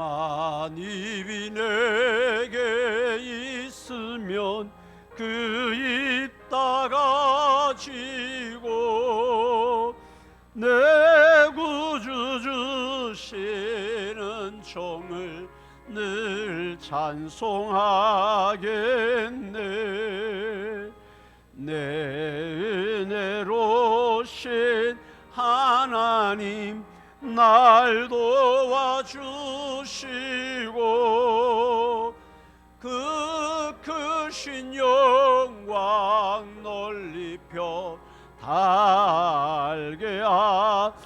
만입이 내게 있으면 그 입 닦아지고 내 구주 주시는 종을 늘 찬송하겠네. 내 은혜로 신 하나님 날 도와주시고 그 크신 영광 널리 펴 달게 하소서.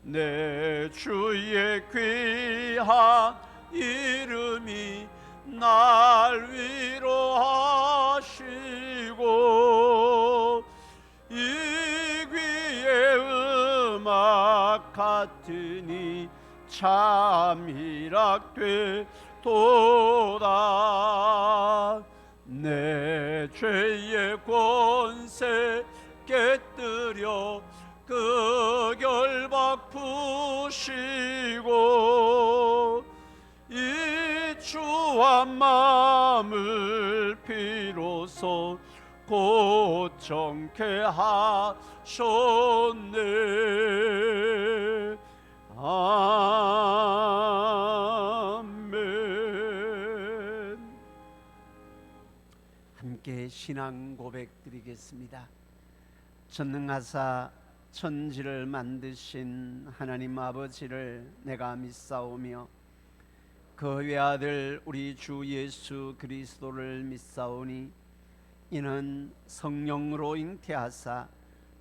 내 주의 귀한 이름이 날 위로하시고 이 귀의 음악 같으니 참 희락되도다. 내 죄의 권세 깨뜨려 그 결박 푸시고 이 추한 마음을 비로소 고정케 하셨네. 아멘. 함께 신앙 고백 드리겠습니다. 전능하사 천지를 만드신 하나님 아버지를 내가 믿사오며 그 외아들 우리 주 예수 그리스도를 믿사오니 이는 성령으로 잉태하사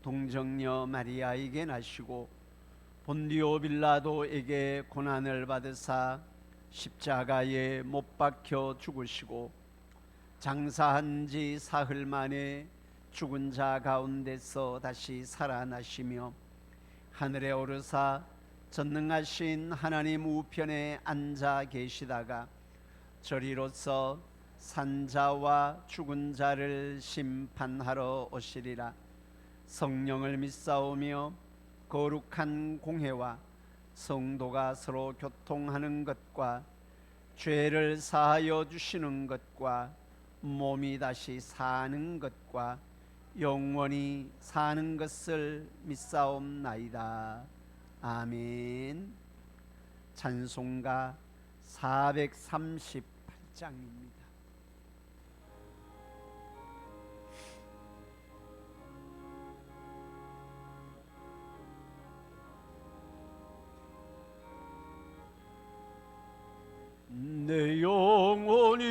동정녀 마리아에게 나시고 본디오 빌라도에게 고난을 받으사 십자가에 못 박혀 죽으시고 장사한 지 사흘 만에 죽은 자 가운데서 다시 살아나시며 하늘에 오르사 전능하신 하나님 우편에 앉아 계시다가 저리로서 산자와 죽은 자를 심판하러 오시리라. 성령을 믿사오며 거룩한 공회와 성도가 서로 교통하는 것과 죄를 사하여 주시는 것과 몸이 다시 사는 것과 영원히 사는 것을 믿사옵나이다. 아멘. 찬송가 438장입니다. 내 영혼이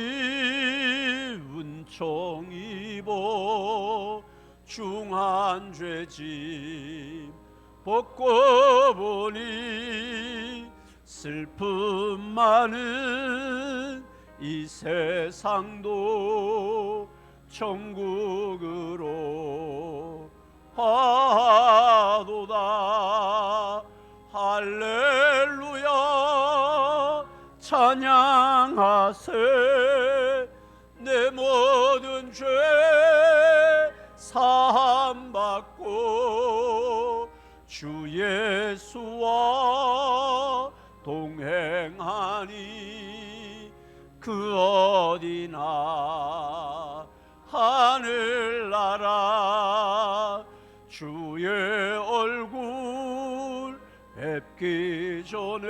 은총 입어 중한 죄짐 벗고 보니 슬픔 많은 이 세상도 천국으로 화도다. 할렐루야 찬양하세. 내 모든 죄 사함받고 주 예수와 동행하니 그 어디나 하늘나라 주의 얼굴 뵙기 전에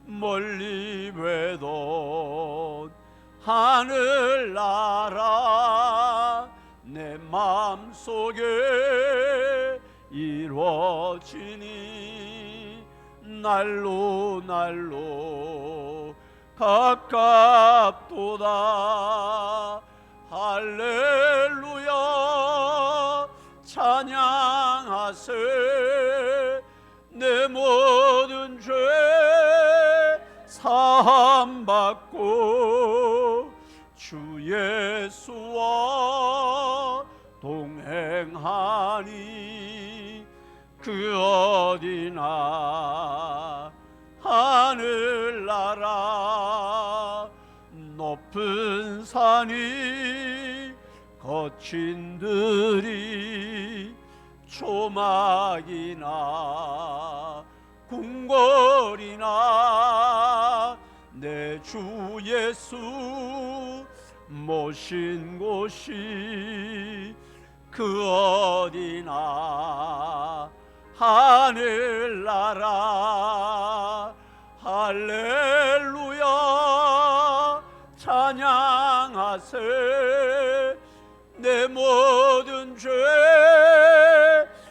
멀리 뵈던 하늘나라 내 마음속에 이루어지니 날로 날로 가깝도다. 할렐루야 찬양하세. 내 모든 죄 사함받고 주 예수와 동행하니 그 어디나 하늘나라 높은 산이 거친 들이 조막이나 궁궐이나 내 주 예수 모신 곳이 그 어디나 하늘나라 할렐루야 찬양하세 내 모든 죄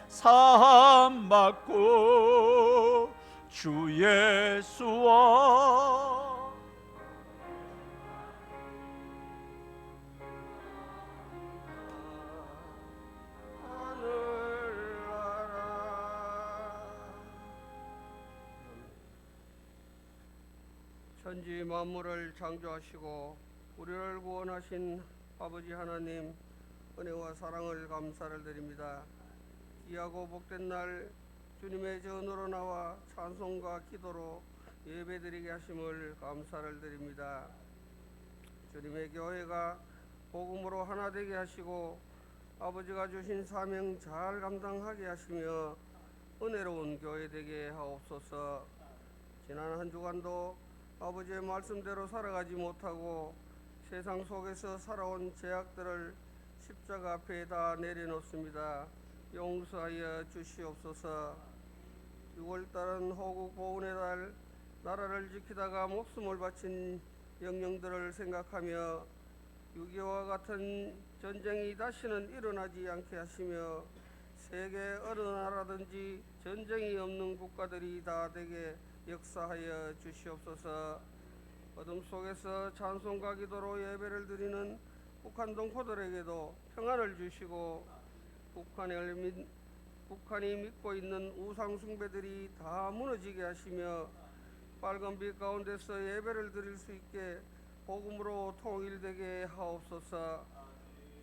사함받고 주 예수와 천지 만물을 창조하시고 우리를 구원하신 아버지 하나님 은혜와 사랑을 감사를 드립니다. 귀하고 복된 날 주님의 전으로 나와 찬송과 기도로 예배드리게 하심을 감사를 드립니다. 주님의 교회가 복음으로 하나 되게 하시고 아버지가 주신 사명 잘 감당하게 하시며 은혜로운 교회 되게 하옵소서. 지난 한 주간도 아버지의 말씀대로 살아가지 못하고 세상 속에서 살아온 죄악들을 십자가 앞에 다 내려놓습니다. 용서하여 주시옵소서. 6월달은 호국 보훈의 달, 나라를 지키다가 목숨을 바친 영령들을 생각하며 6.25와 같은 전쟁이 다시는 일어나지 않게 하시며 세계 어느 나라든지 전쟁이 없는 국가들이 다 되게 역사하여 주시옵소서. 어둠 속에서 찬송과 기도로 예배를 드리는 북한 동포들에게도 평안을 주시고 북한이 믿고 있는 우상 숭배들이 다 무너지게 하시며 빨간 빛 가운데서 예배를 드릴 수 있게 복음으로 통일되게 하옵소서.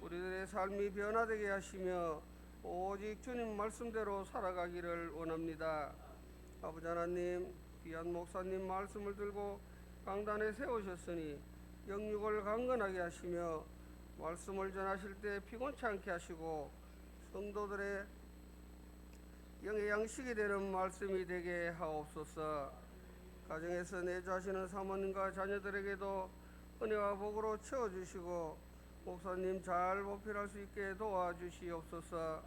우리들의 삶이 변화되게 하시며 오직 주님 말씀대로 살아가기를 원합니다. 아버지 하나님, 귀한 목사님 말씀을 들고 강단에 세우셨으니 영육을 강건하게 하시며 말씀을 전하실 때 피곤치 않게 하시고 성도들의 영의 양식이 되는 말씀이 되게 하옵소서. 가정에서 내주하시는 사모님과 자녀들에게도 은혜와 복으로 채워주시고 목사님 잘 보필할 수 있게 도와주시옵소서.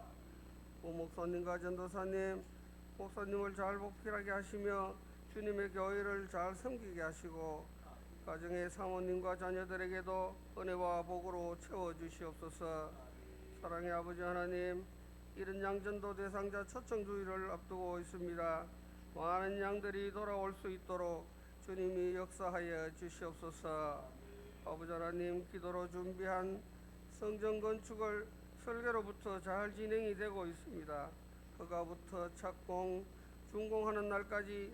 부목사님과 전도사님, 목사님을 잘 보필하게 하시며 주님의 교회를 잘 섬기게 하시고 가정의 사모님과 자녀들에게도 은혜와 복으로 채워주시옵소서. 사랑의 아버지 하나님, 이른 양전도 대상자 초청주의를 앞두고 있습니다. 많은 양들이 돌아올 수 있도록 주님이 역사하여 주시옵소서. 아버지 하나님, 기도로 준비한 성전 건축을 설계로부터 잘 진행이 되고 있습니다. 허가부터 착공, 준공하는 날까지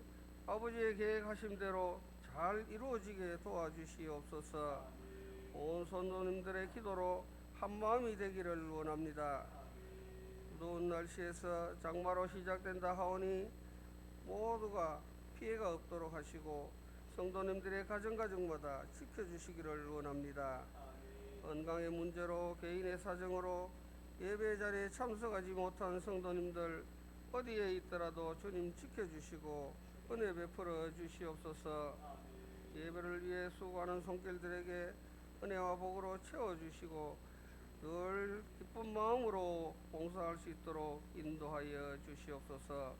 아버지의 계획하신 대로 잘 이루어지게 도와주시옵소서. 온 성도님들의 기도로 한마음이 되기를 원합니다. 더운 날씨에서 장마로 시작된다 하오니 모두가 피해가 없도록 하시고 성도님들의 가정가정마다 지켜주시기를 원합니다. 건강의 문제로 개인의 사정으로 예배 자리에 참석하지 못한 성도님들 어디에 있더라도 주님 지켜주시고 은혜 베풀어 주시옵소서. 예배를 위해 수고하는 손길들에게 은혜와 복으로 채워주시고 늘 기쁜 마음으로 봉사할 수 있도록 인도하여 주시옵소서.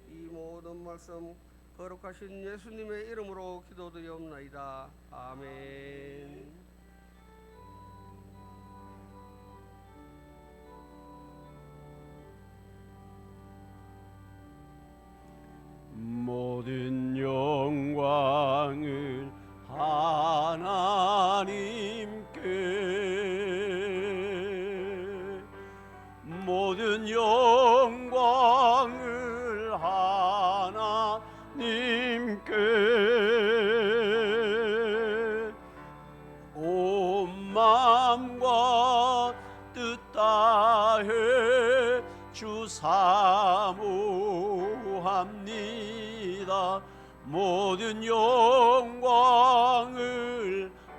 이 모든 말씀 거룩하신 예수님의 이름으로 기도드리옵나이다. 아멘. 모든 영광을 하나님께, 모든 영광을 하나님께, 온 마음과 뜻 다해 주 사모합니다. 모든 영광을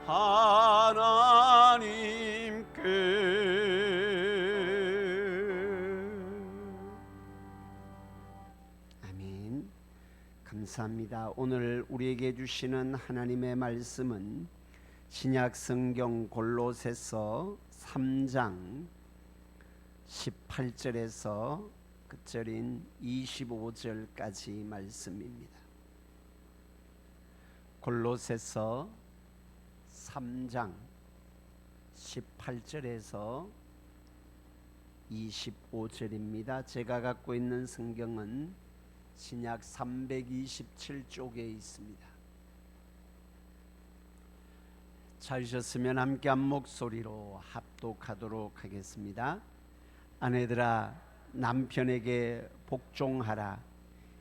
하나님께. 아멘. 감사합니다. 오늘 우리에게 주시는 하나님의 말씀은 신약 성경 골로새서 3장 18절에서 끝절인 25절까지 말씀입니다. 골로새서 3장 18절에서 25절입니다. 제가 갖고 있는 성경은 신약 327쪽에 있습니다. 찾으셨으면 함께 한 목소리로 합독하도록 하겠습니다. 아내들아 남편에게 복종하라.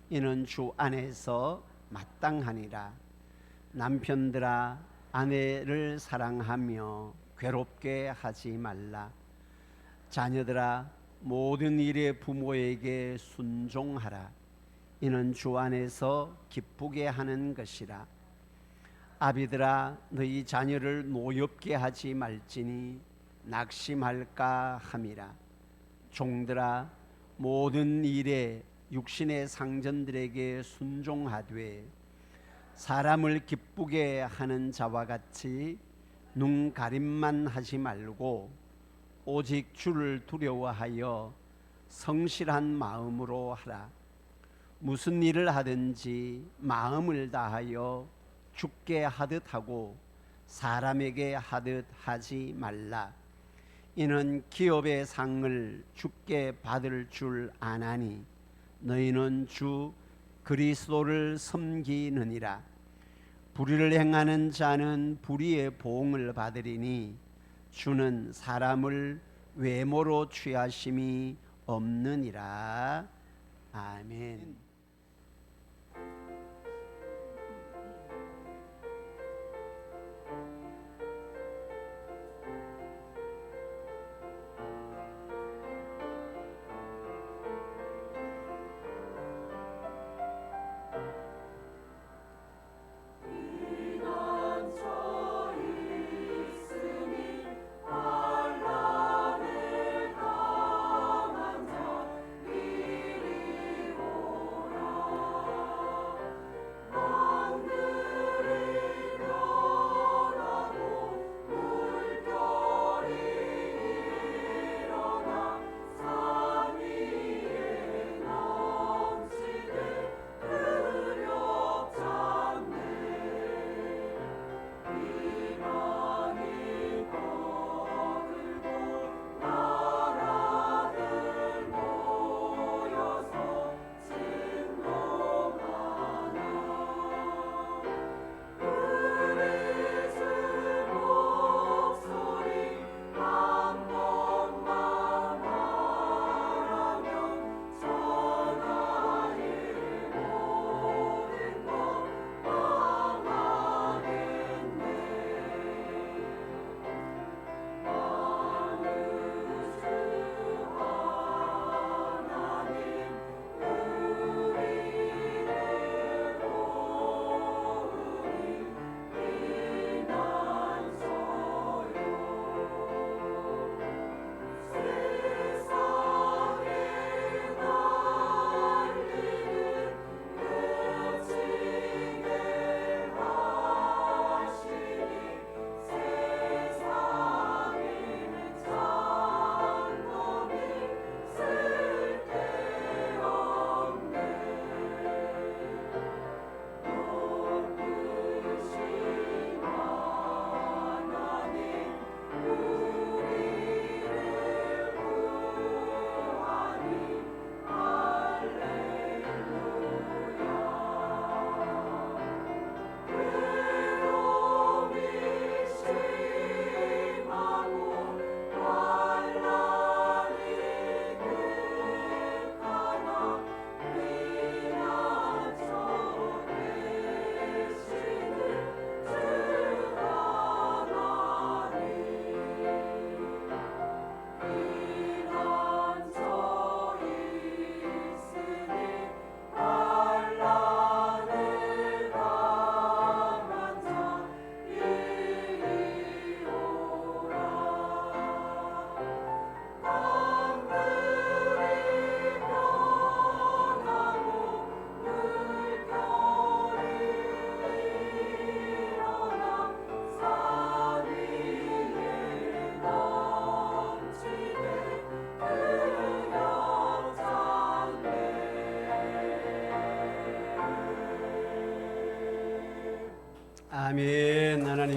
이는 주 안에서 마땅하니라. 남편들아 아내를 사랑하며 괴롭게 하지 말라. 자녀들아 모든 일에 부모에게 순종하라. 이는 주 안에서 기쁘게 하는 것이라. 아비들아 너희 자녀를 노엽게 하지 말지니 낙심할까 함이라. 종들아 모든 일에 육신의 상전들에게 순종하되 사람을 기쁘게 하는 자와 같이 눈 가림만 하지 말고 오직 주를 두려워하여 성실한 마음으로 하라. 무슨 일을 하든지 마음을 다하여 주께 하듯 하고 사람에게 하듯 하지 말라. 이는 기업의 상을 주께 받을 줄 아나니 너희는 주 그리스도를 섬기느니라. 불의를 행하는 자는 불의의 보응을 받으리니 주는 사람을 외모로 취하심이 없느니라. 아멘.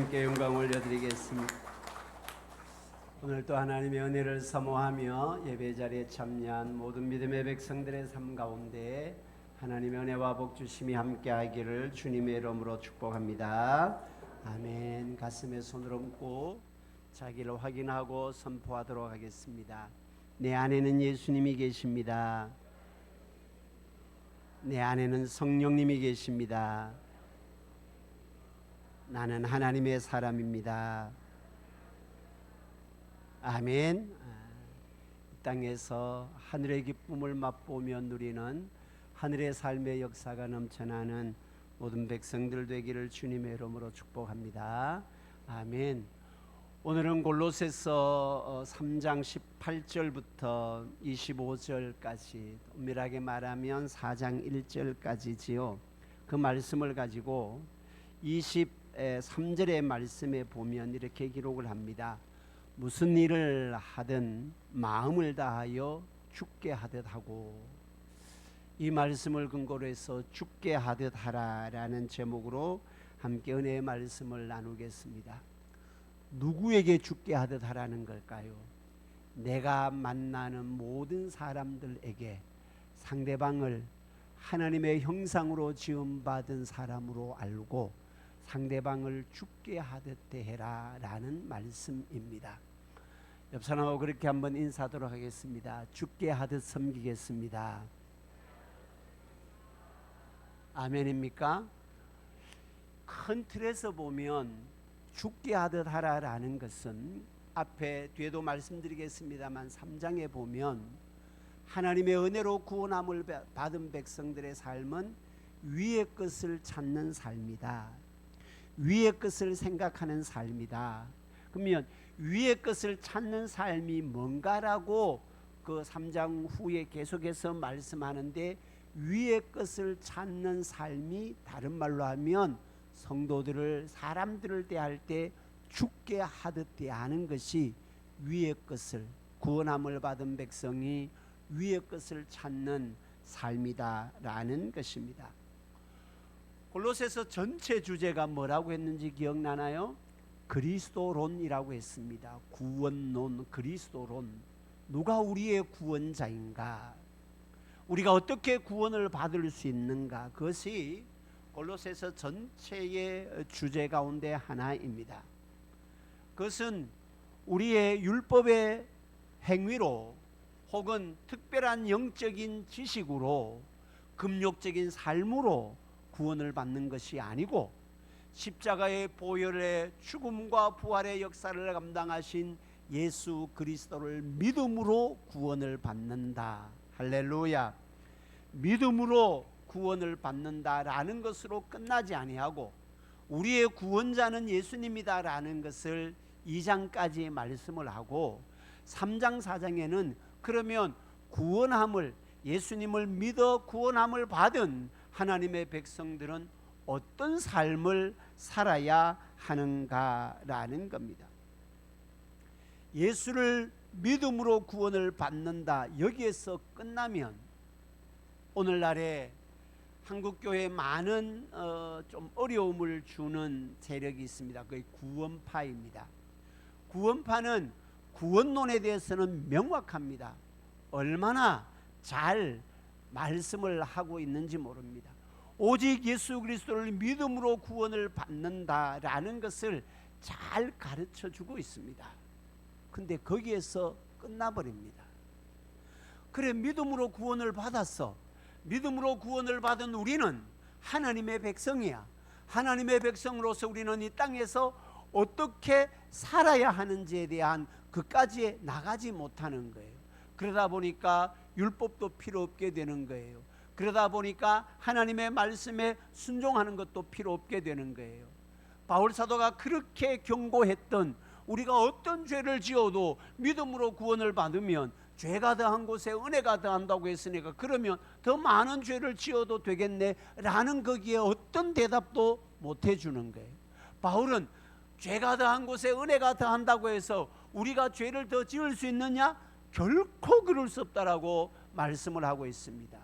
하나님께 영광 올려드리겠습니다. 오늘 또 하나님의 은혜를 사모하며 예배 자리에 참여한 모든 믿음의 백성들의 삶 가운데 하나님의 은혜와 복 주심이 함께하기를 주님의 이름으로 축복합니다. 아멘. 가슴에 손을 얹고 자기를 확인하고 선포하도록 하겠습니다. 내 안에는 예수님이 계십니다. 내 안에는 성령님이 계십니다. 나는 하나님의 사람입니다. 아멘. 이 땅에서 하늘의 기쁨을 맛보며 누리는 하늘의 삶의 역사가 넘쳐나는 모든 백성들 되기를 주님의 이름으로 축복합니다. 아멘. 오늘은 골로새서 3장 18절부터 25절까지, 엄밀하게 말하면 4장 1절까지지요. 그 말씀을 가지고 23절의 말씀에 보면 이렇게 기록을 합니다. 무슨 일을 하든 마음을 다하여 죽게 하듯 하고, 이 말씀을 근거로 해서 죽게 하듯 하라라는 제목으로 함께 은혜의 말씀을 나누겠습니다. 누구에게 죽게 하듯 하라는 걸까요? 내가 만나는 모든 사람들에게 상대방을 하나님의 형상으로 지음받은 사람으로 알고 상대방을 죽게 하듯 대해라 라는 말씀입니다. 옆 사람하고 그렇게 한번 인사하도록 하겠습니다. 죽게 하듯 섬기겠습니다. 아멘입니까? 큰 틀에서 보면 죽게 하듯 하라라는 것은 앞에 뒤에도 말씀드리겠습니다만 3장에 보면 하나님의 은혜로 구원함을 받은 백성들의 삶은 위의 것을 찾는 삶이다. 위의 것을 생각하는 삶이다. 그러면 위의 것을 찾는 삶이 뭔가라고 그 3장 후에 계속해서 말씀하는데, 위의 것을 찾는 삶이 다른 말로 하면 성도들을, 사람들을 대할 때 죽게 하듯 대하는 것이 위의 것을, 구원함을 받은 백성이 위의 것을 찾는 삶이다라는 것입니다. 골로새서 전체 주제가 뭐라고 했는지 기억나나요? 그리스도론이라고 했습니다. 구원론, 그리스도론. 누가 우리의 구원자인가? 우리가 어떻게 구원을 받을 수 있는가? 그것이 골로새서 전체의 주제 가운데 하나입니다. 그것은 우리의 율법의 행위로 혹은 특별한 영적인 지식으로, 금욕적인 삶으로 구원을 받는 것이 아니고, 십자가의 보혈의 죽음과 부활의 역사를 감당하신 예수 그리스도를 믿음으로 구원을 받는다. 할렐루야. 믿음으로 구원을 받는다라는 것으로 끝나지 아니하고, 우리의 구원자는 예수님이다라는 것을 2장까지 말씀을 하고, 3장 4장에는 그러면 구원함을, 예수님을 믿어 구원함을 받은 하나님의 백성들은 어떤 삶을 살아야 하는가라는 겁니다. 예수를 믿음으로 구원을 받는다, 여기에서 끝나면 오늘날에 한국교회에 많은 좀 어려움을 주는 세력이 있습니다. 그게 구원파입니다. 구원파는 구원론에 대해서는 명확합니다. 얼마나 잘 말씀을 하고 있는지 모릅니다. 오직 예수 그리스도를 믿음으로 구원을 받는다라는 것을 잘 가르쳐 주고 있습니다. 근데 거기에서 끝나버립니다. 그래, 믿음으로 구원을 받았어. 믿음으로 구원을 받은 우리는 하나님의 백성이야. 하나님의 백성으로서 우리는 이 땅에서 어떻게 살아야 하는지에 대한 그까지 나가지 못하는 거예요. 그러다 보니까 율법도 필요 없게 되는 거예요. 그러다 보니까 하나님의 말씀에 순종하는 것도 필요 없게 되는 거예요. 바울 사도가 그렇게 경고했던, 우리가 어떤 죄를 지어도 믿음으로 구원을 받으면 죄가 더한 곳에 은혜가 더한다고 했으니까 그러면 더 많은 죄를 지어도 되겠네 라는 거기에 어떤 대답도 못 해주는 거예요. 바울은 죄가 더한 곳에 은혜가 더한다고 해서 우리가 죄를 더 지을 수 있느냐? 결코 그럴 수 없다라고 말씀을 하고 있습니다.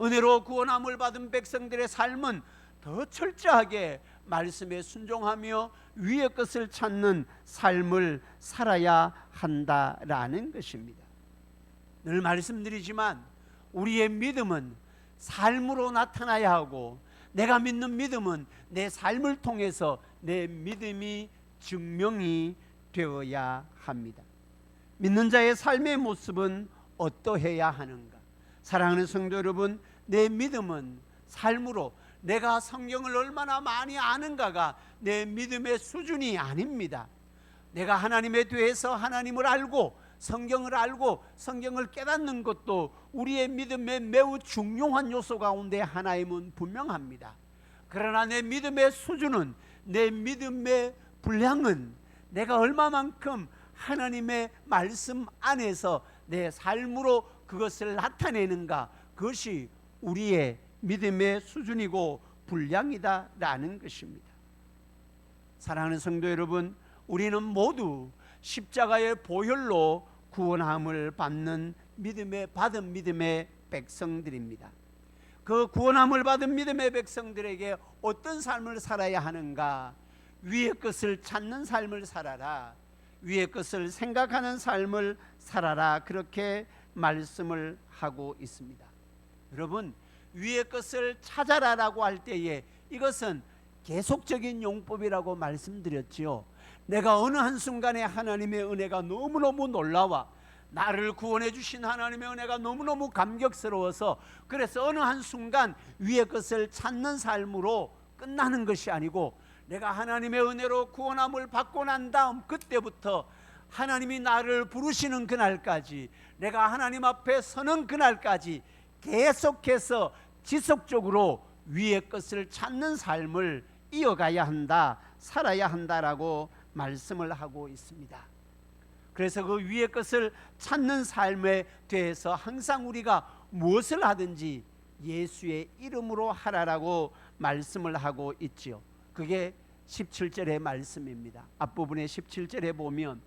은혜로 구원함을 받은 백성들의 삶은 더 철저하게 말씀에 순종하며 위의 것을 찾는 삶을 살아야 한다라는 것입니다. 늘 말씀드리지만 우리의 믿음은 삶으로 나타나야 하고, 내가 믿는 믿음은 내 삶을 통해서 내 믿음이 증명이 되어야 합니다. 믿는 자의 삶의 모습은 어떠해야 하는가? 사랑하는 성도 여러분, 내 믿음은 삶으로, 내가 성경을 얼마나 많이 아는가가 내 믿음의 수준이 아닙니다. 내가 하나님에 대해서 하나님을 알고 성경을 알고 성경을 깨닫는 것도 우리의 믿음의 매우 중요한 요소 가운데 하나임은 분명합니다. 그러나 내 믿음의 수준은, 내 믿음의 분량은 내가 얼마만큼 하나님의 말씀 안에서 내 삶으로 그것을 나타내는가, 그것이 우리의 믿음의 수준이고 분량이다라는 것입니다. 사랑하는 성도 여러분, 우리는 모두 십자가의 보혈로 구원함을 받은 믿음의 백성들입니다. 그 구원함을 받은 믿음의 백성들에게 어떤 삶을 살아야 하는가? 위의 것을 찾는 삶을 살아라, 위의 것을 생각하는 삶을 살아라, 그렇게 말씀을 하고 있습니다. 여러분, 위의 것을 찾아라라고 할 때에 이것은 계속적인 용법이라고 말씀드렸지요. 내가 어느 한순간에 하나님의 은혜가 너무너무 놀라워, 나를 구원해 주신 하나님의 은혜가 너무너무 감격스러워서, 그래서 어느 한순간 위의 것을 찾는 삶으로 끝나는 것이 아니고, 내가 하나님의 은혜로 구원함을 받고 난 다음 그때부터 하나님이 나를 부르시는 그날까지, 내가 하나님 앞에 서는 그날까지 계속해서 지속적으로 위의 것을 찾는 삶을 이어가야 한다, 살아야 한다라고 말씀을 하고 있습니다. 그래서 그 위의 것을 찾는 삶에 대해서 항상 우리가 무엇을 하든지 예수의 이름으로 하라라고 말씀을 하고 있지요. 그게 17절의 말씀입니다. 앞부분의 17절에 보면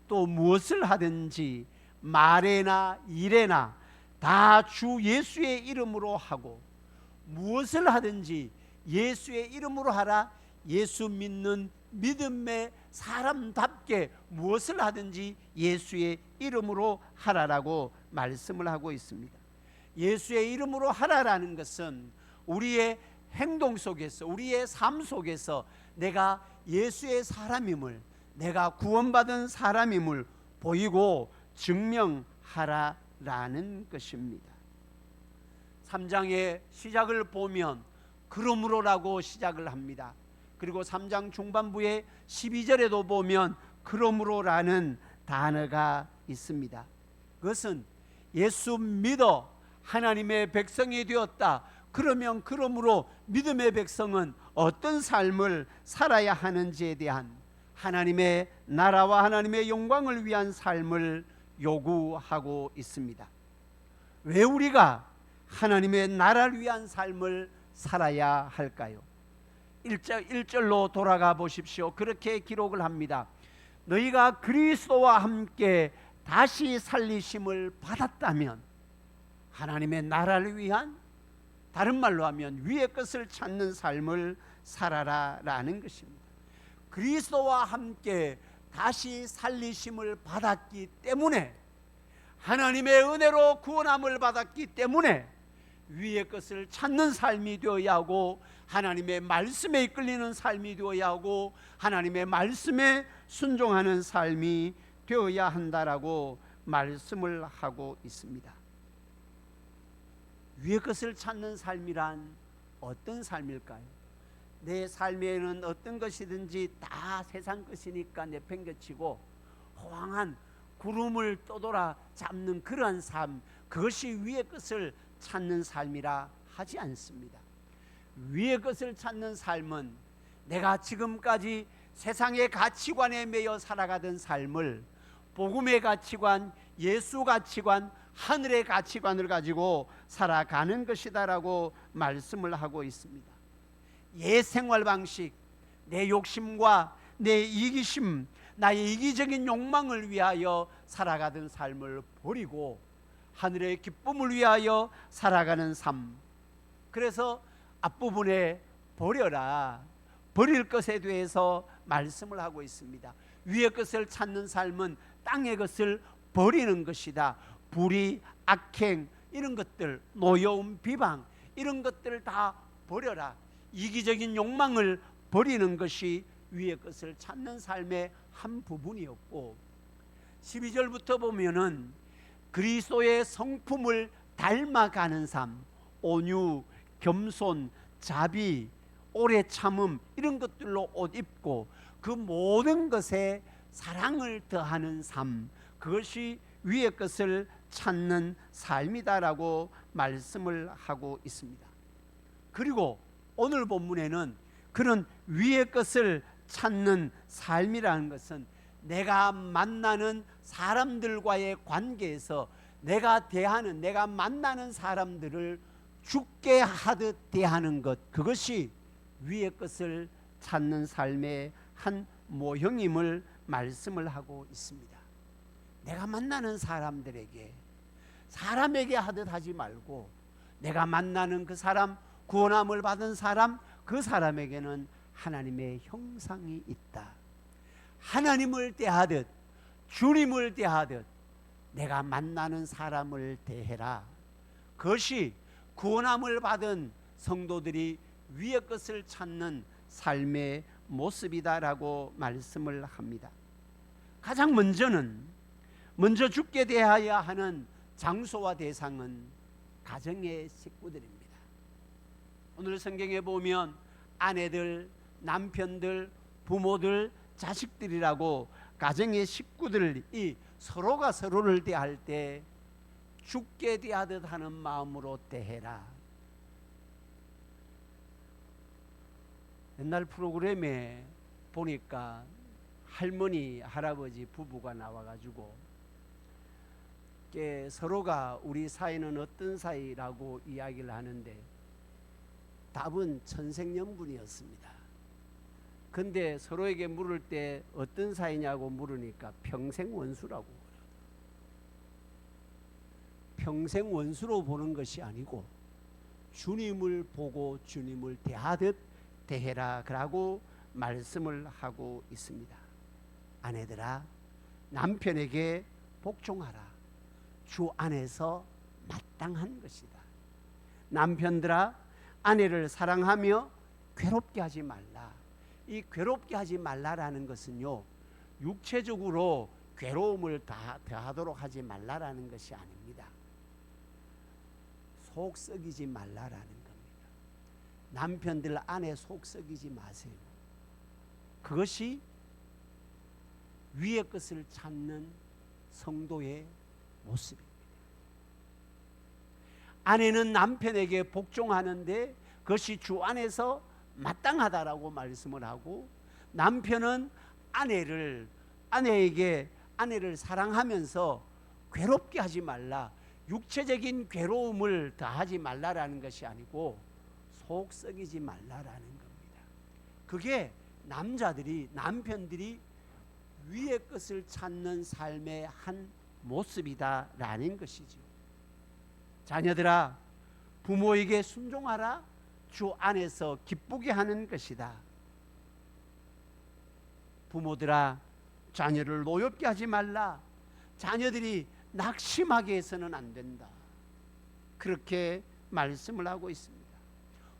또 무엇을 하든지 말에나 일에나 다 주 예수의 이름으로 하고, 무엇을 하든지 예수의 이름으로 하라. 예수 믿는 믿음의 사람답게 무엇을 하든지 예수의 이름으로 하라라고 말씀을 하고 있습니다. 예수의 이름으로 하라라는 것은 우리의 행동 속에서, 우리의 삶 속에서 내가 예수의 사람임을, 내가 구원받은 사람임을 보이고 증명하라라는 것입니다. 3장의 시작을 보면 그러므로라고 시작을 합니다. 그리고 3장 중반부의 12절에도 보면 그러므로라는 단어가 있습니다. 그것은 예수 믿어 하나님의 백성이 되었다. 그러면 그러므로 믿음의 백성은 어떤 삶을 살아야 하는지에 대한 하나님의 나라와 하나님의 영광을 위한 삶을 요구하고 있습니다. 왜 우리가 하나님의 나라를 위한 삶을 살아야 할까요? 1절로 돌아가 보십시오. 그렇게 기록을 합니다. 너희가 그리스도와 함께 다시 살리심을 받았다면 하나님의 나라를 위한, 다른 말로 하면 위의 것을 찾는 삶을 살아라 라는 것입니다. 그리스도와 함께 다시 살리심을 받았기 때문에, 하나님의 은혜로 구원함을 받았기 때문에 위의 것을 찾는 삶이 되어야 하고, 하나님의 말씀에 이끌리는 삶이 되어야 하고, 하나님의 말씀에 순종하는 삶이 되어야 한다라고 말씀을 하고 있습니다. 위의 것을 찾는 삶이란 어떤 삶일까요? 내 삶에는 어떤 것이든지 다 세상 것이니까 내팽개치고 호황한 구름을 떠돌아 잡는 그러한 삶, 그것이 위의 것을 찾는 삶이라 하지 않습니다. 위의 것을 찾는 삶은 내가 지금까지 세상의 가치관에 매여 살아가던 삶을 복음의 가치관, 예수 가치관, 하늘의 가치관을 가지고 살아가는 것이다라고 말씀을 하고 있습니다. 옛 생활 방식, 내 욕심과 내 이기심, 나의 이기적인 욕망을 위하여 살아가던 삶을 버리고 하늘의 기쁨을 위하여 살아가는 삶. 그래서 앞부분에 버려라, 버릴 것에 대해서 말씀을 하고 있습니다. 위의 것을 찾는 삶은 땅의 것을 버리는 것이다. 불의, 악행, 이런 것들, 노여움, 비방, 이런 것들을 다 버려라. 이기적인 욕망을 버리는 것이 위의 것을 찾는 삶의 한 부분이었고, 12절부터 보면은 그리스도의 성품을 닮아가는 삶, 온유, 겸손, 자비, 오래 참음, 이런 것들로 옷 입고 그 모든 것에 사랑을 더하는 삶, 그것이 위의 것을 찾는 삶이다라고 말씀을 하고 있습니다. 그리고 오늘 본문에는 그런 위의 것을 찾는 삶이라는 것은 내가 만나는 사람들과의 관계에서 내가 만나는 사람들을 죽게 하듯 대하는 것, 그것이 위의 것을 찾는 삶의 한 모형임을 말씀을 하고 있습니다. 내가 만나는 사람에게 하듯 하지 말고, 내가 만나는 그 사람, 구원함을 받은 사람, 그 사람에게는 하나님의 형상이 있다. 하나님을 대하듯, 주님을 대하듯 내가 만나는 사람을 대해라. 그것이 구원함을 받은 성도들이 위의 것을 찾는 삶의 모습이다라고 말씀을 합니다. 가장 먼저 죽게 대하여야 하는 장소와 대상은 가정의 식구들입니다. 오늘 성경에 보면 아내들, 남편들, 부모들, 자식들이라고 가정의 식구들이 서로가 서로를 대할 때 죽게 대하듯 하는 마음으로 대해라. 옛날 프로그램에 보니까 할머니, 할아버지 부부가 나와가지고 서로가 우리 사이는 어떤 사이라고 이야기를 하는데 답은 천생연분이었습니다. 근데 서로에게 물을 때 어떤 사이냐고 물으니까 평생 원수라고. 평생 원수로 보는 것이 아니고 주님을 보고 주님을 대하듯 대해라 라고 말씀을 하고 있습니다. 아내들아, 남편에게 복종하라. 주 안에서 마땅한 것이다. 남편들아, 아내를 사랑하며 괴롭게 하지 말라. 이 괴롭게 하지 말라라는 것은요, 육체적으로 괴로움을 더하도록 하지 말라라는 것이 아닙니다. 속 썩이지 말라라는 겁니다. 남편들 아내 속 썩이지 마세요. 그것이 위의 것을 찾는 성도의 모습입니다. 아내는 남편에게 복종하는데 그것이 주 안에서 마땅하다라고 말씀을 하고, 남편은 아내를 사랑하면서 괴롭게 하지 말라, 육체적인 괴로움을 더하지 말라라는 것이 아니고 속 썩이지 말라라는 겁니다. 그게 남편들이 위의 것을 찾는 삶의 한 모습이다라는 것이죠. 자녀들아, 부모에게 순종하라. 주 안에서 기쁘게 하는 것이다. 부모들아, 자녀를 노엽게 하지 말라. 자녀들이 낙심하게 해서는 안 된다. 그렇게 말씀을 하고 있습니다.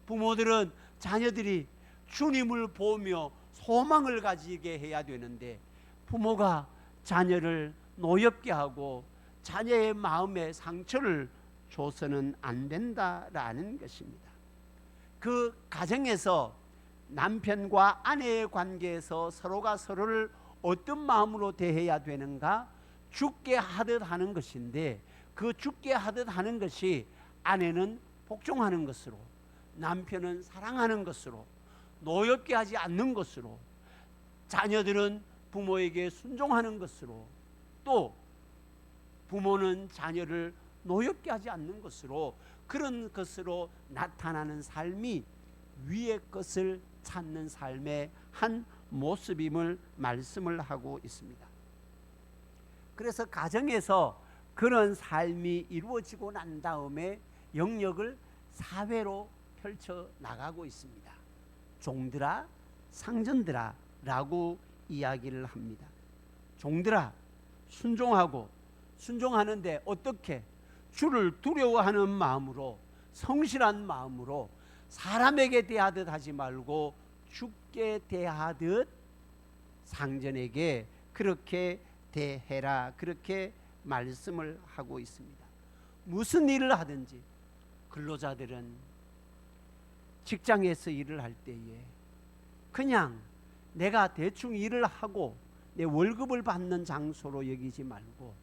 부모들은 자녀들이 주님을 보며 소망을 가지게 해야 되는데, 부모가 자녀를 노엽게 하고 자녀의 마음에 상처를 줘서는 안 된다라는 것입니다. 그 가정에서 남편과 아내의 관계에서 서로가 서로를 어떤 마음으로 대해야 되는가? 죽게 하듯 하는 것인데, 그 죽게 하듯 하는 것이 아내는 복종하는 것으로, 남편은 사랑하는 것으로, 노엽게 하지 않는 것으로, 자녀들은 부모에게 순종하는 것으로, 또 부모는 자녀를 노엽게 하지 않는 것으로, 그런 것으로 나타나는 삶이 위의 것을 찾는 삶의 한 모습임을 말씀을 하고 있습니다. 그래서 가정에서 그런 삶이 이루어지고 난 다음에 영역을 사회로 펼쳐 나가고 있습니다. 종들아, 상전들아 라고 이야기를 합니다. 종들아 순종하고, 순종하는데 어떻게? 주를 두려워하는 마음으로, 성실한 마음으로 사람에게 대하듯 하지 말고 주께 대하듯 상전에게 그렇게 대해라, 그렇게 말씀을 하고 있습니다. 무슨 일을 하든지 근로자들은 직장에서 일을 할 때에 그냥 내가 대충 일을 하고 내 월급을 받는 장소로 여기지 말고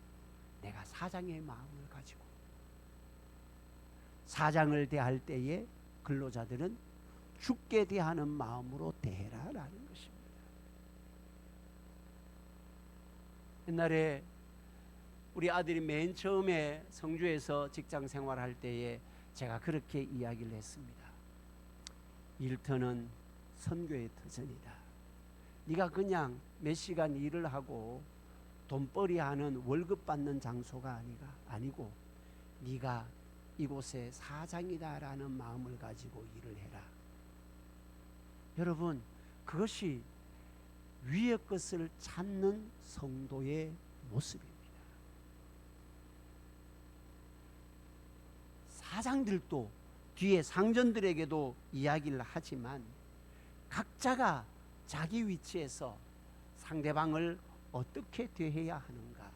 내가 사장의 마음을 가지고 사장을 대할 때에 근로자들은 주께 대하는 마음으로 대해라라는 것입니다. 옛날에 우리 아들이 맨 처음에 성주에서 직장 생활할 때에 제가 그렇게 이야기를 했습니다. 일터는 선교의 터전이다. 네가 그냥 몇 시간 일을 하고 돈벌이하는 월급 받는 장소가 아니고 네가 이곳의 사장이다라는 마음을 가지고 일을 해라. 여러분, 그것이 위의 것을 찾는 성도의 모습입니다. 사장들도 뒤에 상전들에게도 이야기를 하지만 각자가 자기 위치에서 상대방을 어떻게 대해야 하는가,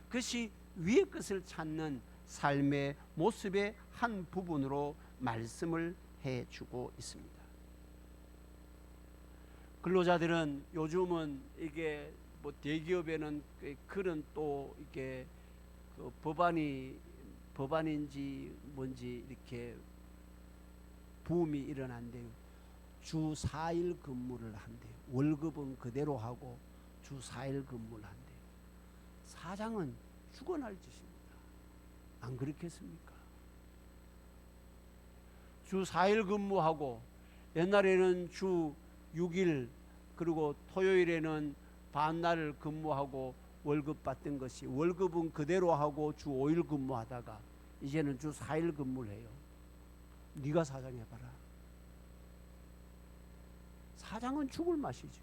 그것이 위의 것을 찾는 삶의 모습의 한 부분으로 말씀을 해주고 있습니다. 근로자들은 요즘은 이게 뭐 대기업에는 그런 또 이게 그 법안인지 뭔지 이렇게 붐이 일어난대요. 주 4일 근무를 한대요. 월급은 그대로 하고 주 4일 근무를 한대요. 사장은 죽어날 짓입니다. 안 그렇겠습니까? 주 4일 근무하고 옛날에는 주 6일 그리고 토요일에는 반날을 근무하고 월급 받던 것이 월급은 그대로 하고 주 5일 근무하다가 이제는 주 4일 근무를 해요. 네가 사장 해봐라. 사장은 죽을 맛이죠.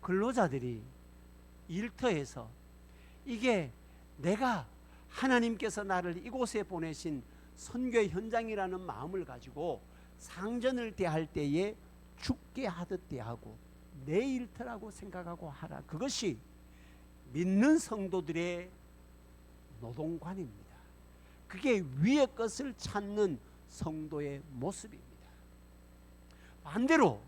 근로자들이 일터에서 이게 내가 하나님께서 나를 이곳에 보내신 선교의 현장이라는 마음을 가지고 상전을 대할 때에 죽게 하듯 대하고 내 일터라고 생각하고 하라. 그것이 믿는 성도들의 노동관입니다. 그게 위의 것을 찾는 성도의 모습입니다. 반대로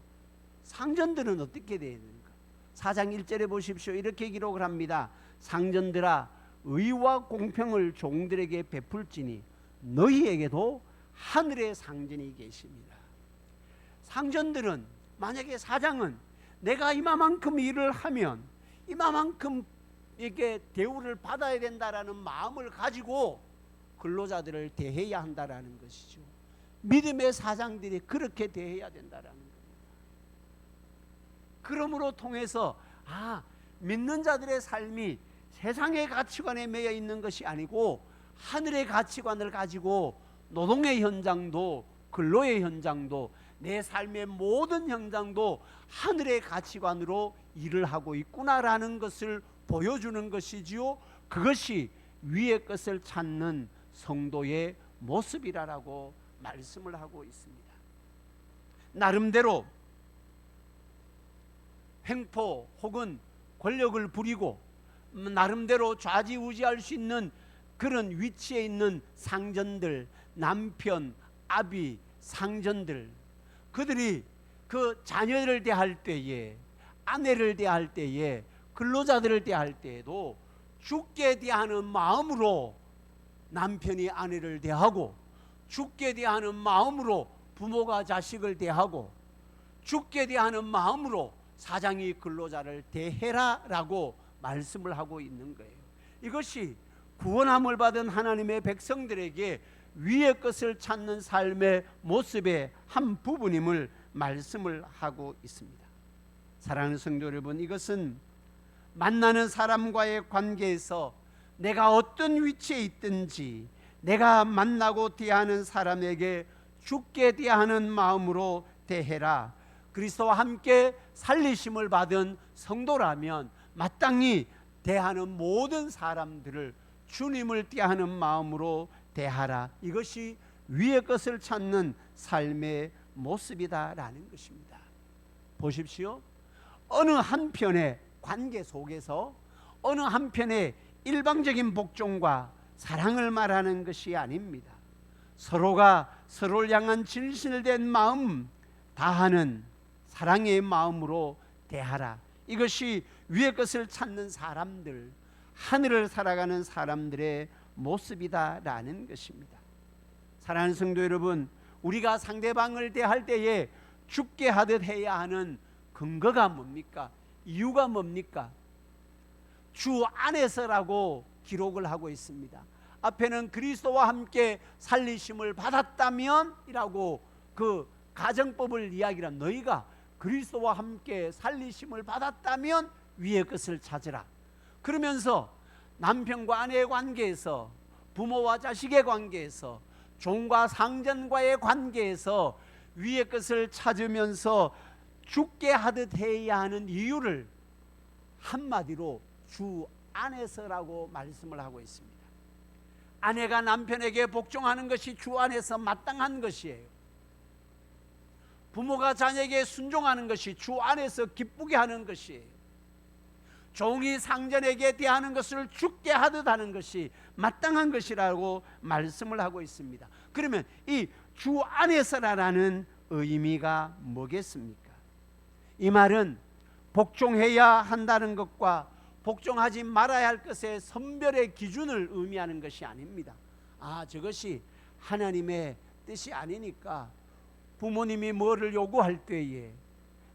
상전들은 어떻게 되어야 되는가? 4장 1절에 보십시오. 이렇게 기록을 합니다. 상전들아 의와 공평을 종들에게 베풀지니 너희에게도 하늘의 상전이 계십니다. 상전들은, 만약에 사장은 내가 이만큼 일을 하면 이만큼 이게 대우를 받아야 된다라는 마음을 가지고 근로자들을 대해야 한다라는 것이죠. 믿음의 사장들이 그렇게 대해야 된다라는 겁니다. 그러므로 통해서 믿는 자들의 삶이 세상의 가치관에 매여 있는 것이 아니고 하늘의 가치관을 가지고 노동의 현장도 근로의 현장도 내 삶의 모든 현장도 하늘의 가치관으로 일을 하고 있구나라는 것을 보여주는 것이지요. 그것이 위의 것을 찾는 성도의 모습이라고 말씀을 하고 있습니다. 나름대로 횡포 혹은 권력을 부리고 나름대로 좌지우지할 수 있는 그런 위치에 있는 상전들, 남편, 아비, 상전들, 그들이 그 자녀를 대할 때에, 아내를 대할 때에, 근로자들을 대할 때에도 주께 대하는 마음으로 남편이 아내를 대하고, 주께 대하는 마음으로 부모가 자식을 대하고, 주께 대하는 마음으로 사장이 근로자를 대해라라고 말씀을 하고 있는 거예요. 이것이 구원함을 받은 하나님의 백성들에게 위의 것을 찾는 삶의 모습의 한 부분임을 말씀을 하고 있습니다. 사랑하는 성도 여러분, 이것은 만나는 사람과의 관계에서 내가 어떤 위치에 있든지 내가 만나고 대하는 사람에게 주께 대하는 마음으로 대해라. 그리스도와 함께 살리심을 받은 성도라면 마땅히 대하는 모든 사람들을 주님을 대하는 마음으로 대하라. 이것이 위의 것을 찾는 삶의 모습이다라는 것입니다. 보십시오. 어느 한편의 관계 속에서 어느 한편의 일방적인 복종과 사랑을 말하는 것이 아닙니다. 서로가 서로를 향한 진실된 마음 다하는 사랑의 마음으로 대하라. 이것이 위의 것을 찾는 사람들, 하늘을 살아가는 사람들의 모습이다라는 것입니다. 사랑하는 성도 여러분, 우리가 상대방을 대할 때에 죽게 하듯 해야 하는 근거가 뭡니까? 이유가 뭡니까? 주 안에서라고 기록을 하고 있습니다. 앞에는 그리스도와 함께 살리심을 받았다면 이라고 그 가정법을 이야기한, 너희가 그리스도와 함께 살리심을 받았다면 위의 것을 찾으라. 그러면서 남편과 아내의 관계에서, 부모와 자식의 관계에서, 종과 상전과의 관계에서 위의 것을 찾으면서 죽게 하듯 해야 하는 이유를 한마디로 주 안에서라고 말씀을 하고 있습니다. 아내가 남편에게 복종하는 것이 주 안에서 마땅한 것이에요. 부모가 자녀에게 순종하는 것이 주 안에서 기쁘게 하는 것이에요. 종이 상전에게 대하는 것을 죽게 하듯 하는 것이 마땅한 것이라고 말씀을 하고 있습니다. 그러면 이 주 안에서라는 의미가 뭐겠습니까? 이 말은 복종해야 한다는 것과 복종하지 말아야 할 것의 선별의 기준을 의미하는 것이 아닙니다. 저것이 하나님의 뜻이 아니니까 부모님이 뭐를 요구할 때에,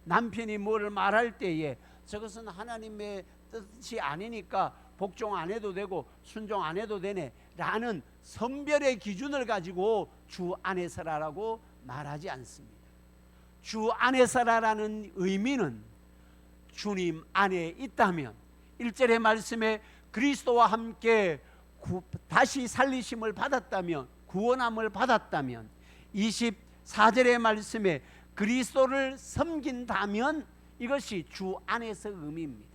남편이 뭐를 말할 때에 저것은 하나님의 뜻이 아니니까 복종 안 해도 되고 순종 안 해도 되네 라는 선별의 기준을 가지고 주 안에서라라고 말하지 않습니다. 주 안에서라라는 의미는 주님 안에 있다면, 1절의 말씀에 그리스도와 함께 다시 살리심을 받았다면, 구원함을 받았다면, 24절의 말씀에 그리스도를 섬긴다면 이것이 주 안에서 의미입니다.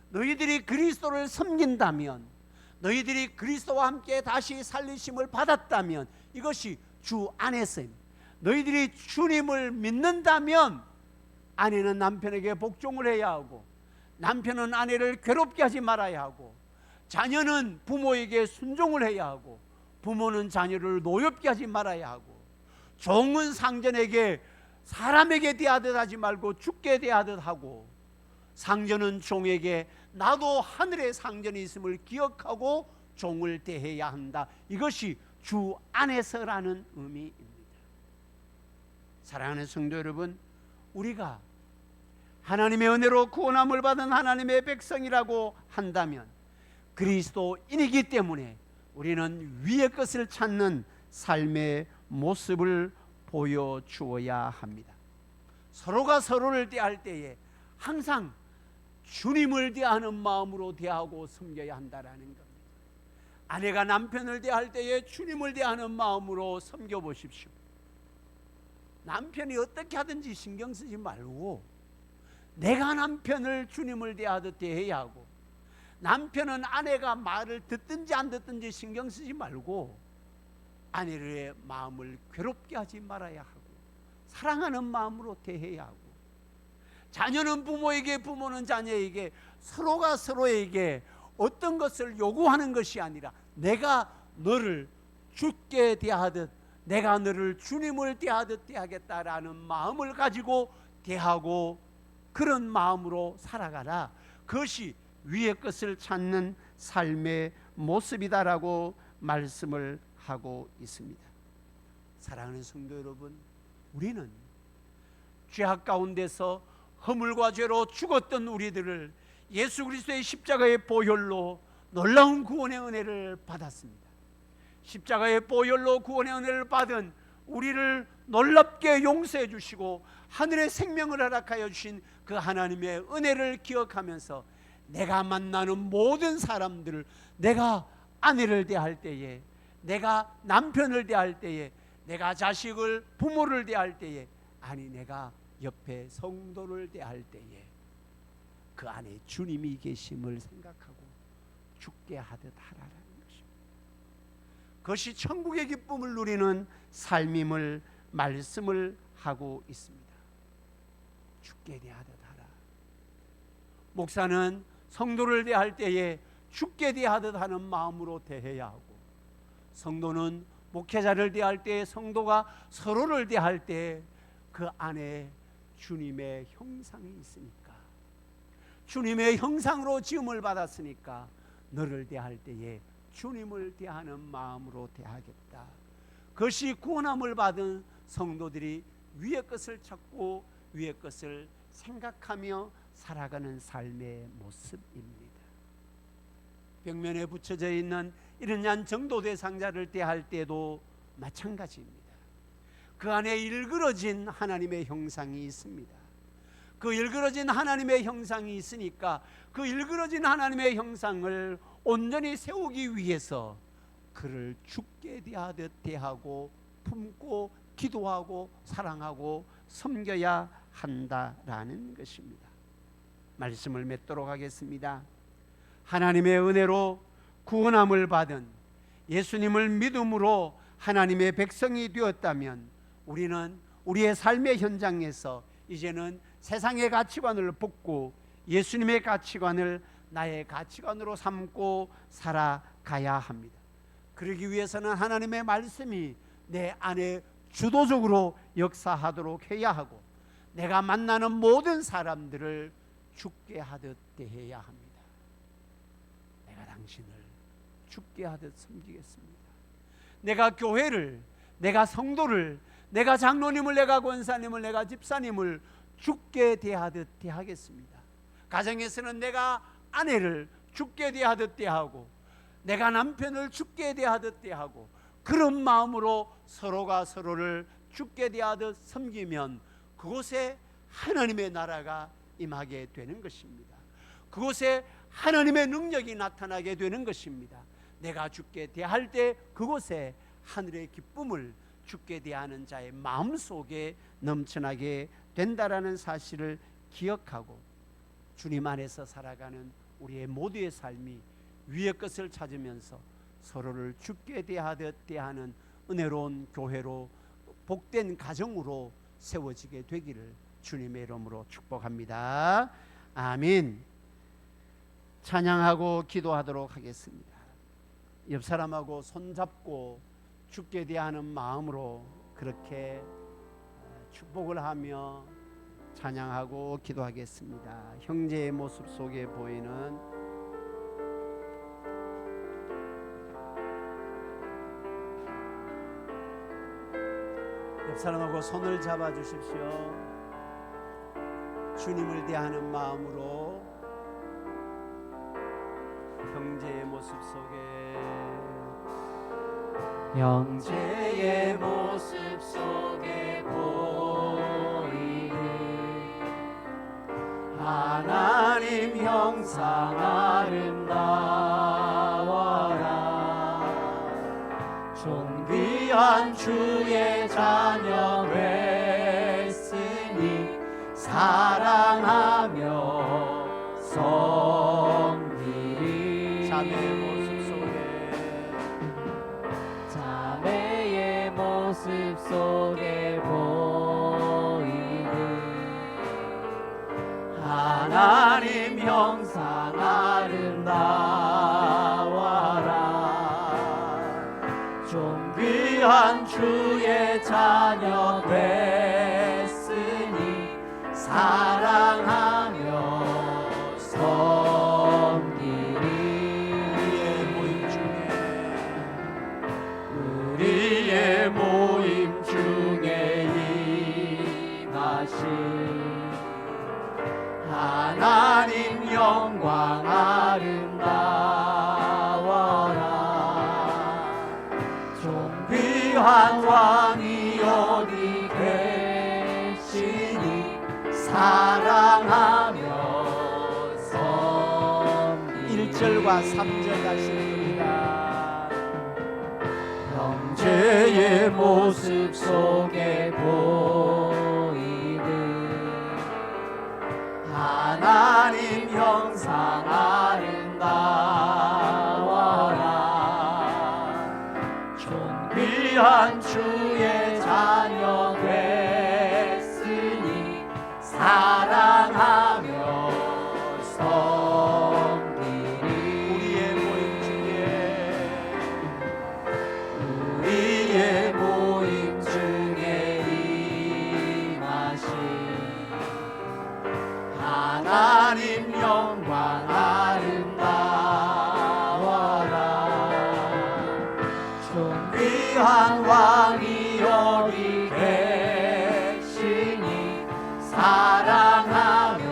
너희들이 그리스도를 섬긴다면, 너희들이 그리스도와 함께 다시 살리심을 받았다면 이것이 주 안에서입니다. 너희들이 주님을 믿는다면 아내는 남편에게 복종을 해야 하고, 남편은 아내를 괴롭게 하지 말아야 하고, 자녀는 부모에게 순종을 해야 하고, 부모는 자녀를 노엽게 하지 말아야 하고, 종은 상전에게 사람에게 대하듯 하지 말고 죽게 대하듯 하고, 상전은 종에게 나도 하늘의 상전이 있음을 기억하고 종을 대해야 한다. 이것이 주 안에서라는 의미입니다. 사랑하는 성도 여러분, 우리가 하나님의 은혜로 구원함을 받은 하나님의 백성이라고 한다면 그리스도인이기 때문에 우리는 위의 것을 찾는 삶의 모습을 보여주어야 합니다. 서로가 서로를 대할 때에 항상 주님을 대하는 마음으로 대하고 섬겨야 한다라는 겁니다. 아내가 남편을 대할 때에 주님을 대하는 마음으로 섬겨보십시오. 남편이 어떻게 하든지 신경 쓰지 말고 내가 남편을 주님을 대하듯 대해야 하고, 남편은 아내가 말을 듣든지 안 듣든지 신경 쓰지 말고 아내의 마음을 괴롭게 하지 말아야 하고 사랑하는 마음으로 대해야 하고, 자녀는 부모에게, 부모는 자녀에게, 서로가 서로에게 어떤 것을 요구하는 것이 아니라 내가 너를 주께 대하듯, 내가 너를 주님을 대하듯 대하겠다라는 마음을 가지고 대하고 그런 마음으로 살아가라. 그것이 위의 것을 찾는 삶의 모습이다라고 말씀을 하고 있습니다. 사랑하는 성도 여러분, 우리는 죄악 가운데서 허물과 죄로 죽었던 우리들을 예수 그리스도의 십자가의 보혈로 놀라운 구원의 은혜를 받았습니다. 십자가의 보혈로 구원의 은혜를 받은 우리를 놀랍게 용서해 주시고 하늘의 생명을 허락하여 주신 그 하나님의 은혜를 기억하면서 내가 만나는 모든 사람들을, 내가 아내를 대할 때에, 내가 남편을 대할 때에, 내가 자식을, 부모를 대할 때에 아니 내가 옆에 성도를 대할 때에 그 안에 주님이 계심을 생각하고 죽게 하듯 하라라는 것입니다. 그것이 천국의 기쁨을 누리는 삶임을 말씀을 하고 있습니다. 죽게 대하듯 하라. 목사는 성도를 대할 때에 죽게 대하듯 하는 마음으로 대해야 하고, 성도는 목회자를 대할 때, 성도가 서로를 대할 때 그 안에 주님의 형상이 있으니까, 주님의 형상으로 지음을 받았으니까 너를 대할 때에 주님을 대하는 마음으로 대하겠다. 그것이 구원함을 받은 성도들이 위의 것을 찾고 위의 것을 생각하며 살아가는 삶의 모습입니다. 벽면에 붙여져 있는 이런 한 정도 대상자를 대할 때도 마찬가지입니다. 그 안에 일그러진 하나님의 형상이 있습니다. 그 일그러진 하나님의 형상이 있으니까 그 일그러진 하나님의 형상을 온전히 세우기 위해서 그를 죽게 대하듯 대하고 품고 기도하고 사랑하고 섬겨야 한다라는 것입니다. 말씀을 맺도록 하겠습니다. 하나님의 은혜로 구원함을 받은 예수님을 믿음으로 하나님의 백성이 되었다면 우리는 우리의 삶의 현장에서 이제는 세상의 가치관을 벗고 예수님의 가치관을 나의 가치관으로 삼고 살아가야 합니다. 그러기 위해서는 하나님의 말씀이 내 안에 주도적으로 역사하도록 해야 하고, 내가 만나는 모든 사람들을 죽게 하듯 대해야 합니다. 내가 당신을 죽게 하듯 섬기겠습니다. 내가 교회를, 내가 성도를, 내가 장로님을, 내가 권사님을, 내가 집사님을 죽게 대하듯 대하겠습니다. 가정에서는 내가 아내를 죽게 대하듯 대하고, 내가 남편을 죽게 대하듯 대하고, 그런 마음으로 서로가 서로를 죽게 대하듯 섬기면 그곳에 하나님의 나라가 임하게 되는 것입니다. 그곳에 하나님의 능력이 나타나게 되는 것입니다. 내가 죽게 대할 때 그곳에 하늘의 기쁨을 죽게 대하는 자의 마음속에 넘쳐나게 된다라는 사실을 기억하고, 주님 안에서 살아가는 우리의 모두의 삶이 위의 것을 찾으면서 서로를 죽게 대하듯 대하는 은혜로운 교회로, 복된 가정으로 세워지게 되기를 주님의 이름으로 축복합니다. 아멘. 찬양하고 기도하도록 하겠습니다. 옆 사람하고 손잡고 죽게 대하는 마음으로 그렇게 축복을 하며 찬양하고 기도하겠습니다. 형제의 모습 속에 보이는 옆 사람하고 손을 잡아 주십시오. 주님을 대하는 마음으로 형제의 모습 속에, 형제의 모습 속에 보이는 하나님 형상 아름다워라. 존귀한 주의 자녀 됐으니 사랑하며 섬기리. 자매의 모습 속에, 자매의 모습 속에 보이는 하나님 형상 아름다워라. 존귀한 주의 자녀 됐으니 사랑하며 섬기리. 우리의 모임 중에 임하신 하나님 영광 아름다워라. 존귀한 왕이 어디 계시니 사랑하며 섬기리. 1절과 3절 다시 읽습니다. 형제 죄의 모습 속에 보이듯 하나님 형상 아름다워라. 존귀한 주의 자녀 됐으니 사랑하며 섬기리. 우리의 모임 중에 임하신 하나님 영광 아름다워라. 존귀한 왕이 여기 계시니 사랑하며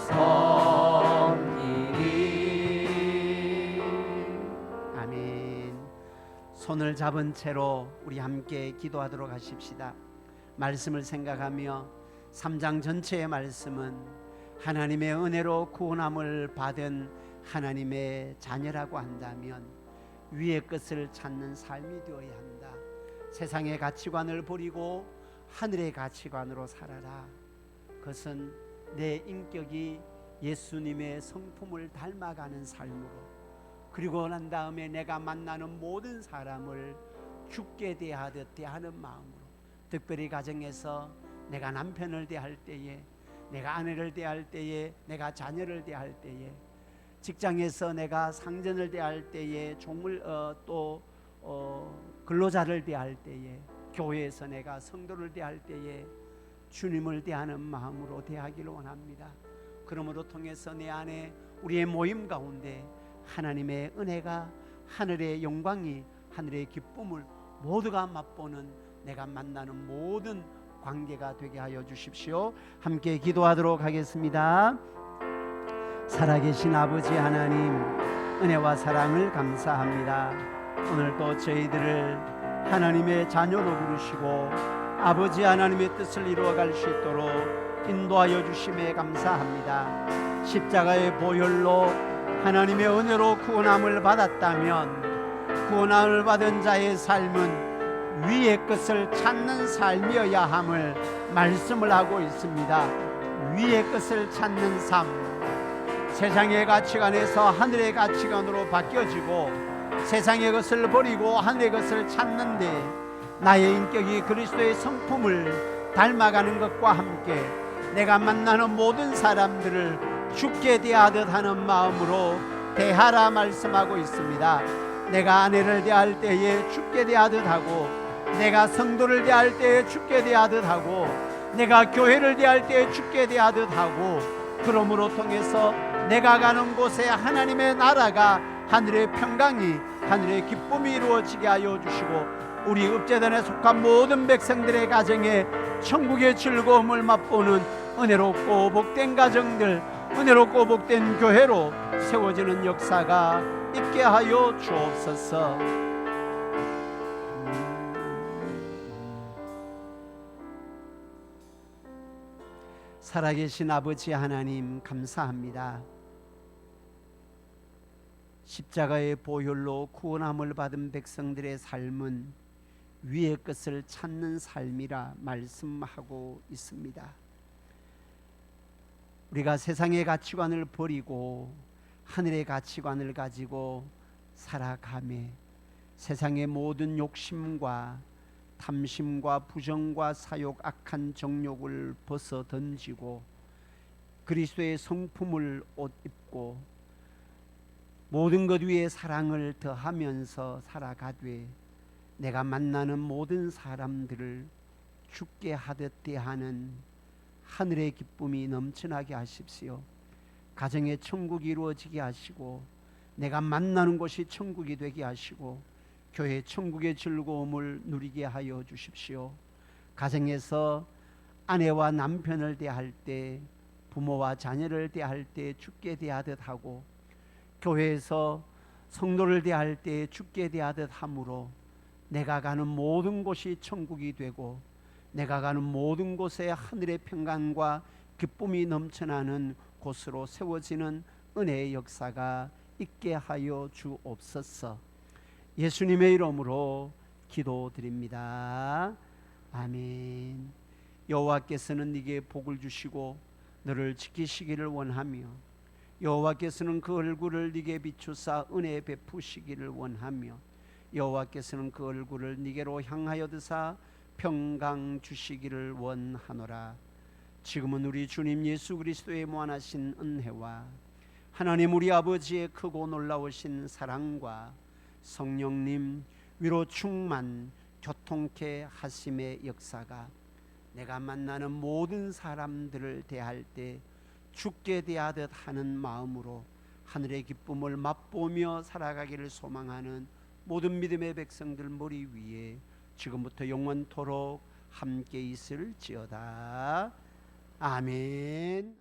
섬기리. 아멘. 손을 잡은 채로 우리 함께 기도하도록 하십시다. 말씀을 생각하며 3장 전체의 말씀은 하나님의 은혜로 구원함을 받은 하나님의 자녀라고 한다면 위의 것을 찾는 삶이 되어야 한다. 세상의 가치관을 버리고 하늘의 가치관으로 살아라. 그것은 내 인격이 예수님의 성품을 닮아가는 삶으로, 그리고 난 다음에 내가 만나는 모든 사람을 죽게 대하듯 대하는 마음으로, 특별히 가정에서 내가 남편을 대할 때에, 내가 아내를 대할 때에, 내가 자녀를 대할 때에, 직장에서 내가 상전을 대할 때에, 종을 근로자를 대할 때에, 교회에서 내가 성도를 대할 때에 주님을 대하는 마음으로 대하기를 원합니다. 그러므로 통해서 내 안에 우리의 모임 가운데 하나님의 은혜가, 하늘의 영광이, 하늘의 기쁨을 모두가 맛보는 내가 만나는 모든 관계가 되게 하여 주십시오. 함께 기도하도록 하겠습니다. 살아계신 아버지 하나님, 은혜와 사랑을 감사합니다. 오늘도 저희들을 하나님의 자녀로 부르시고 아버지 하나님의 뜻을 이루어갈 수 있도록 인도하여 주심에 감사합니다. 십자가의 보혈로 하나님의 은혜로 구원함을 받았다면 구원함을 받은 자의 삶은 위의 것을 찾는 삶이어야 함을 말씀을 하고 있습니다. 위의 것을 찾는 삶, 세상의 가치관에서 하늘의 가치관으로 바뀌어지고 세상의 것을 버리고 하늘의 것을 찾는데 나의 인격이 그리스도의 성품을 닮아가는 것과 함께 내가 만나는 모든 사람들을 죽게 대하듯 하는 마음으로 대하라 말씀하고 있습니다. 내가 아내를 대할 때에 죽게 대하듯 하고, 내가 성도를 대할 때에 죽게 대하듯 하고, 내가 교회를 대할 때에 죽게 대하듯 하고, 그러므로 통해서 내가 가는 곳에 하나님의 나라가, 하늘의 평강이, 하늘의 기쁨이 이루어지게 하여 주시고 우리 읍제단에 속한 모든 백성들의 가정에 천국의 즐거움을 맛보는 은혜롭고 복된 가정들, 은혜롭고 복된 교회로 세워지는 역사가 있게 하여 주옵소서. 살아계신 아버지 하나님 감사합니다. 십자가의 보혈로 구원함을 받은 백성들의 삶은 위의 것을 찾는 삶이라 말씀하고 있습니다. 우리가 세상의 가치관을 버리고 하늘의 가치관을 가지고 살아가매 세상의 모든 욕심과 탐심과 부정과 사욕, 악한 정욕을 벗어 던지고 그리스도의 성품을 옷 입고 모든 것 위에 사랑을 더하면서 살아가되 내가 만나는 모든 사람들을 죽게 하듯 대하는 하늘의 기쁨이 넘쳐나게 하십시오. 가정의 천국이 이루어지게 하시고 내가 만나는 곳이 천국이 되게 하시고 교회 천국의 즐거움을 누리게 하여 주십시오. 가정에서 아내와 남편을 대할 때, 부모와 자녀를 대할 때 죽게 대하듯 하고 교회에서 성도를 대할 때 죽게 대하듯 함으로 내가 가는 모든 곳이 천국이 되고 내가 가는 모든 곳에 하늘의 평강과 기쁨이 넘쳐나는 곳으로 세워지는 은혜의 역사가 있게 하여 주옵소서. 예수님의 이름으로 기도드립니다. 아멘. 여호와께서는 네게 복을 주시고 너를 지키시기를 원하며 여호와께서는 그 얼굴을 네게 비추사 은혜 베푸시기를 원하며 여호와께서는 그 얼굴을 네게로 향하여 드사 평강 주시기를 원하노라. 지금은 우리 주님 예수 그리스도의 무한하신 은혜와 하나님 우리 아버지의 크고 놀라우신 사랑과 성령님 위로 충만 교통케 하심의 역사가 내가 만나는 모든 사람들을 대할 때 죽게 대하듯 하는 마음으로 하늘의 기쁨을 맛보며 살아가기를 소망하는 모든 믿음의 백성들 머리 위에 지금부터 영원토록 함께 있을지어다. 아멘.